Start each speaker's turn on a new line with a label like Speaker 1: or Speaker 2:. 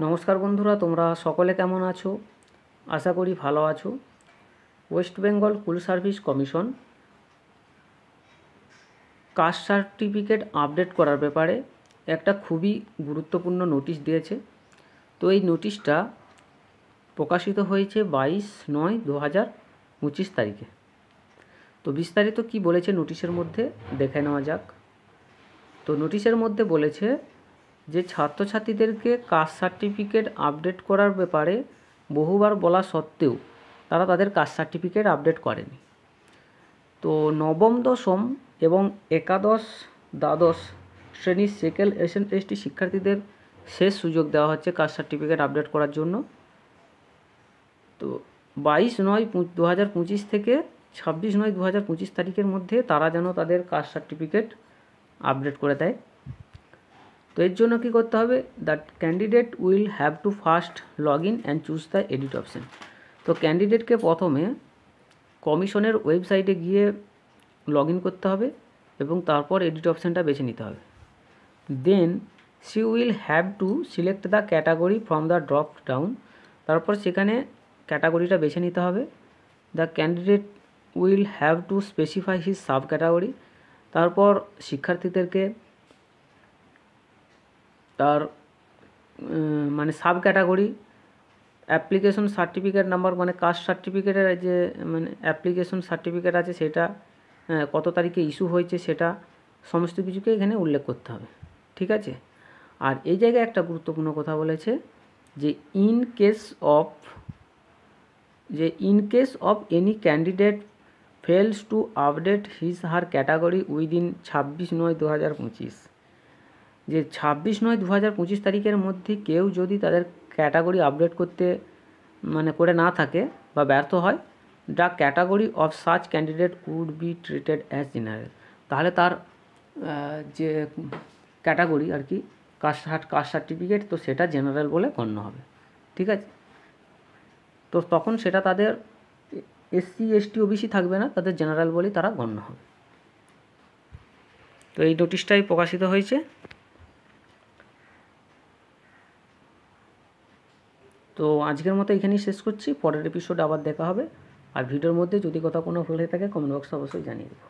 Speaker 1: নমস্কার বন্ধুরা, তোমরা সকলে কেমন আছো? আশা করি ভালো আছো। West Bengal school service commission caste certificate update করার ব্যাপারে একটা খুবই গুরুত্বপূর্ণ নোটিশ দিয়েছে। তো এই নোটিশটা প্রকাশিত হয়েছে 22/9/2025 তারিখে। তো বিস্তারিত কি বলেছে নোটিশের মধ্যে দেখে নেওয়া যাক। তো নোটিশের মধ্যে বলেছে যে ছাত্রছাত্রীদেরকে কাস্ট সার্টিফিকেট আপডেট করার ব্যাপারে বহুবার বলা সত্ত্বেও তারা তাদের কাস্ট সার্টিফিকেট আপডেট করেনি। তো নবম, দশম এবং একাদশ, দ্বাদশ শ্রেণীর সেকেন্ড এসটি শিক্ষার্থীদের শেষ সুযোগ দেওয়া হচ্ছে কাস্ট সার্টিফিকেট আপডেট করার জন্য। তো 22/9/2025 থেকে 26/9/2025 তারিখের মধ্যে তারা যেন তাদের কাস্ট সার্টিফিকেট আপডেট করে দেয়। তো এর জন্য কী করতে হবে? The candidate will have two first log in and choose the edit option. তো ক্যান্ডিডেটকে প্রথমে কমিশনের ওয়েবসাইটে গিয়ে লগ ইন করতে হবে এবং তারপর এডিট অপশানটা বেছে নিতে হবে। Then she will have to select the category from the drop down. তারপর সেখানে ক্যাটাগরিটা বেছে নিতে হবে। The candidate will have to specify his sub category. তারপর শিক্ষার্থীদেরকে তার sub category, application certificate number, caste সার্টিফিকেটের যে অ্যাপ্লিকেশন সার্টিফিকেট আছে সেটা কত তারিখে ইস্যু হয়েছে সেটা সমস্ত কিছুকে এখানে উল্লেখ করতে হবে। ঠিক আছে। আর এই জায়গায় একটা গুরুত্বপূর্ণ কথা বলেছে যে in case of any candidate fails to update his her category within 26/9/2025, যে 26/9/2025 তারিখের মধ্যে কেউ যদি তাদের ক্যাটাগরি আপডেট করতে করে না থাকে বা ব্যর্থ হয়, the category of such candidate would be treated as general. তাহলে তার যে ক্যাটাগরি আর কি কাস্ট সার্টিফিকেট, তো সেটা জেনারেল বলে গণ্য হবে। ঠিক আছে। তো তখন সেটা তাদের SC ST OBC থাকবে না, তাদের জেনারেল বলেই তারা গণ্য হবে। তো এই নোটিশটাই প্রকাশিত হয়েছে। তো আজকের মতো এখানেই শেষ করছি। পরের এপিসোডে আবার দেখা হবে। আর ভিডিওর মধ্যে যদি কোথাও কোনো ভুল হয়ে থাকে কমেন্ট বক্সে অবশ্যই জানিয়ে দেবো।